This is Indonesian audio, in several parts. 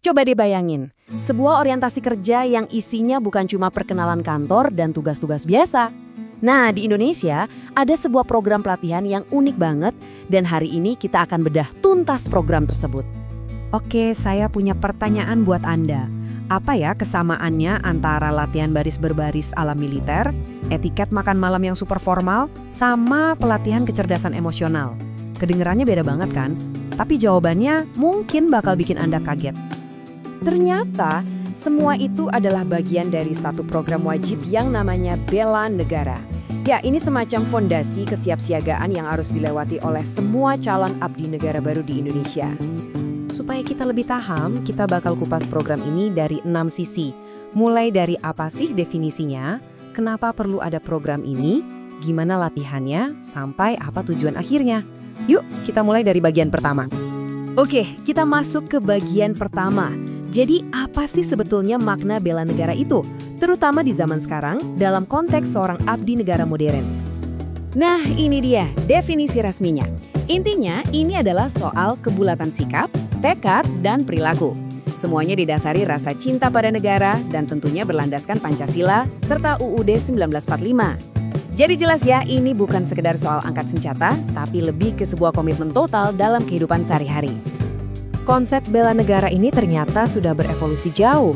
Coba deh bayangin, sebuah orientasi kerja yang isinya bukan cuma perkenalan kantor dan tugas-tugas biasa. Nah, di Indonesia ada sebuah program pelatihan yang unik banget dan hari ini kita akan bedah tuntas program tersebut. Oke, saya punya pertanyaan buat Anda. Apa ya kesamaannya antara latihan baris berbaris ala militer, etiket makan malam yang super formal, sama pelatihan kecerdasan emosional? Kedengerannya beda banget kan? Tapi jawabannya mungkin bakal bikin Anda kaget. Ternyata semua itu adalah bagian dari satu program wajib yang namanya Bela Negara. Ya, ini semacam fondasi kesiapsiagaan yang harus dilewati oleh semua calon abdi negara baru di Indonesia. Supaya kita lebih paham, kita bakal kupas program ini dari 6 sisi. Mulai dari apa sih definisinya, kenapa perlu ada program ini, gimana latihannya, sampai apa tujuan akhirnya. Yuk, kita mulai dari bagian pertama. Oke, kita masuk ke bagian pertama. Jadi apa sih sebetulnya makna bela negara itu? Terutama di zaman sekarang dalam konteks seorang abdi negara modern. Nah, ini dia definisi resminya. Intinya ini adalah soal kebulatan sikap, tekad, dan perilaku. Semuanya didasari rasa cinta pada negara dan tentunya berlandaskan Pancasila serta UUD 1945. Jadi jelas ya, ini bukan sekedar soal angkat senjata, tapi lebih ke sebuah komitmen total dalam kehidupan sehari-hari. Konsep bela negara ini ternyata sudah berevolusi jauh.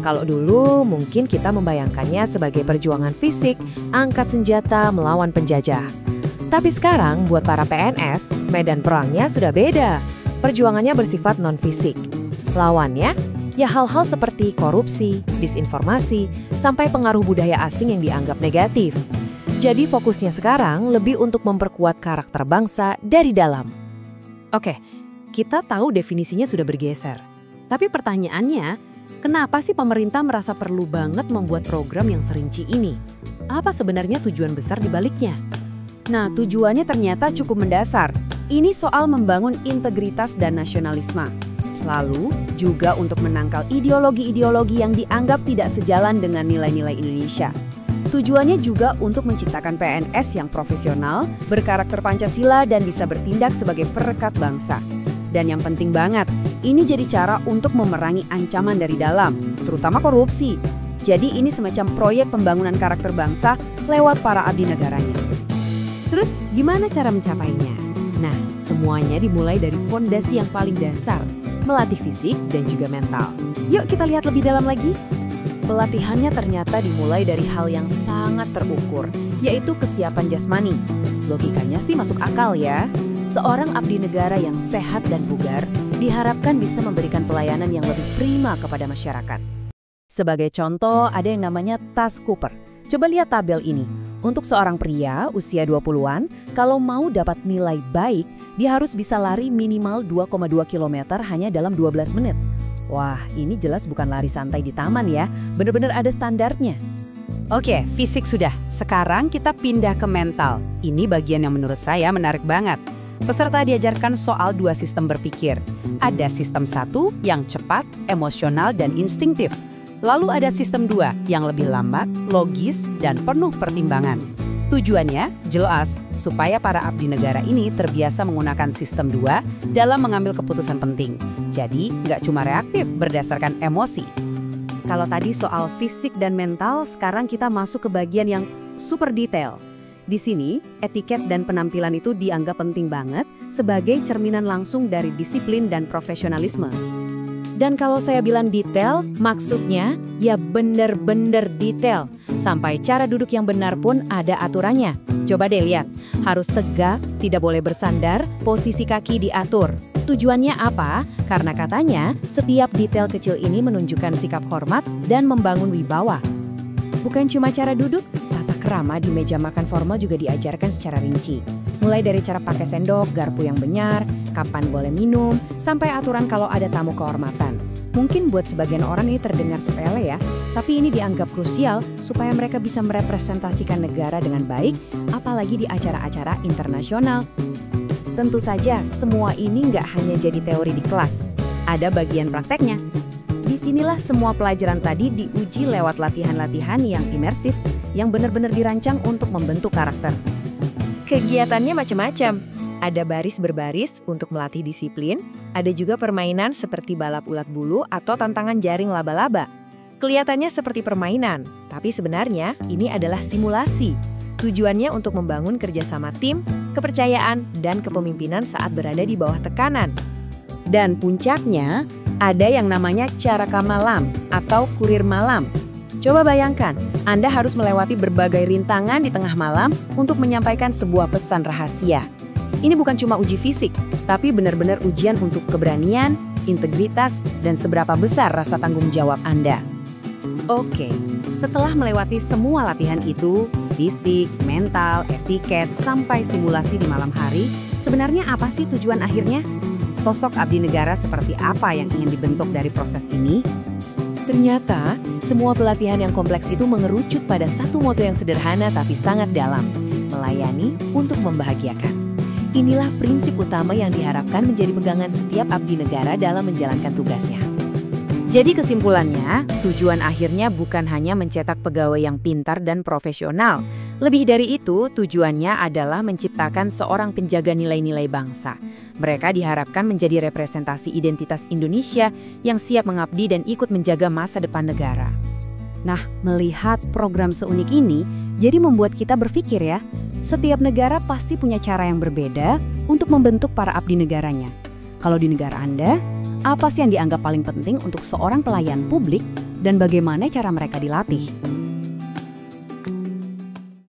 Kalau dulu mungkin kita membayangkannya sebagai perjuangan fisik, angkat senjata melawan penjajah. Tapi sekarang buat para PNS, medan perangnya sudah beda. Perjuangannya bersifat non-fisik. Lawannya, ya hal-hal seperti korupsi, disinformasi, sampai pengaruh budaya asing yang dianggap negatif. Jadi fokusnya sekarang lebih untuk memperkuat karakter bangsa dari dalam. Oke, kita tahu definisinya sudah bergeser. Tapi pertanyaannya, kenapa sih pemerintah merasa perlu banget membuat program yang serinci ini? Apa sebenarnya tujuan besar di baliknya? Nah, tujuannya ternyata cukup mendasar. Ini soal membangun integritas dan nasionalisme. Lalu, juga untuk menangkal ideologi-ideologi yang dianggap tidak sejalan dengan nilai-nilai Indonesia. Tujuannya juga untuk menciptakan PNS yang profesional, berkarakter Pancasila dan bisa bertindak sebagai perekat bangsa. Dan yang penting banget, ini jadi cara untuk memerangi ancaman dari dalam, terutama korupsi. Jadi ini semacam proyek pembangunan karakter bangsa lewat para abdi negaranya. Terus gimana cara mencapainya? Nah, semuanya dimulai dari fondasi yang paling dasar, melatih fisik dan juga mental. Yuk kita lihat lebih dalam lagi. Pelatihannya ternyata dimulai dari hal yang sangat terukur, yaitu kesiapan jasmani. Logikanya sih masuk akal ya. Seorang abdi negara yang sehat dan bugar diharapkan bisa memberikan pelayanan yang lebih prima kepada masyarakat. Sebagai contoh, ada yang namanya Task Cooper. Coba lihat tabel ini. Untuk seorang pria usia 20-an, kalau mau dapat nilai baik, dia harus bisa lari minimal 2,2 km hanya dalam 12 menit. Wah, ini jelas bukan lari santai di taman ya, benar-benar ada standarnya. Oke, fisik sudah. Sekarang kita pindah ke mental. Ini bagian yang menurut saya menarik banget. Peserta diajarkan soal 2 sistem berpikir. Ada sistem 1 yang cepat, emosional, dan instingtif. Lalu ada sistem 2 yang lebih lambat, logis, dan penuh pertimbangan. Tujuannya jelas supaya para abdi negara ini terbiasa menggunakan sistem 2 dalam mengambil keputusan penting. Jadi nggak cuma reaktif berdasarkan emosi. Kalau tadi soal fisik dan mental, sekarang kita masuk ke bagian yang super detail. Di sini, etiket dan penampilan itu dianggap penting banget sebagai cerminan langsung dari disiplin dan profesionalisme. Dan kalau saya bilang detail, maksudnya ya bener-bener detail. Sampai cara duduk yang benar pun ada aturannya. Coba deh lihat, harus tegak, tidak boleh bersandar, posisi kaki diatur. Tujuannya apa? Karena katanya setiap detail kecil ini menunjukkan sikap hormat dan membangun wibawa. Bukan cuma cara duduk, tata krama di meja makan formal juga diajarkan secara rinci. Mulai dari cara pakai sendok, garpu yang benar, kapan boleh minum, sampai aturan kalau ada tamu kehormatan. Mungkin buat sebagian orang ini terdengar sepele ya, tapi ini dianggap krusial supaya mereka bisa merepresentasikan negara dengan baik, apalagi di acara-acara internasional. Tentu saja, semua ini nggak hanya jadi teori di kelas, ada bagian prakteknya. Disinilah semua pelajaran tadi diuji lewat latihan-latihan yang imersif, yang benar-benar dirancang untuk membentuk karakter. Kegiatannya macam-macam. Ada baris berbaris untuk melatih disiplin, ada juga permainan seperti balap ulat bulu atau tantangan jaring laba-laba. Kelihatannya seperti permainan, tapi sebenarnya ini adalah simulasi. Tujuannya untuk membangun kerjasama tim, kepercayaan, dan kepemimpinan saat berada di bawah tekanan. Dan puncaknya, ada yang namanya caraka malam atau kurir malam. Coba bayangkan, Anda harus melewati berbagai rintangan di tengah malam untuk menyampaikan sebuah pesan rahasia. Ini bukan cuma uji fisik, tapi benar-benar ujian untuk keberanian, integritas, dan seberapa besar rasa tanggung jawab Anda. Oke, setelah melewati semua latihan itu, fisik, mental, etiket, sampai simulasi di malam hari, sebenarnya apa sih tujuan akhirnya? Sosok abdi negara seperti apa yang ingin dibentuk dari proses ini? Ternyata, semua pelatihan yang kompleks itu mengerucut pada satu moto yang sederhana tapi sangat dalam, melayani untuk membahagiakan. Inilah prinsip utama yang diharapkan menjadi pegangan setiap abdi negara dalam menjalankan tugasnya. Jadi kesimpulannya, tujuan akhirnya bukan hanya mencetak pegawai yang pintar dan profesional. Lebih dari itu, tujuannya adalah menciptakan seorang penjaga nilai-nilai bangsa. Mereka diharapkan menjadi representasi identitas Indonesia yang siap mengabdi dan ikut menjaga masa depan negara. Nah, melihat program seunik ini, jadi membuat kita berpikir ya, setiap negara pasti punya cara yang berbeda untuk membentuk para abdi negaranya. Kalau di negara Anda, apa sih yang dianggap paling penting untuk seorang pelayan publik dan bagaimana cara mereka dilatih?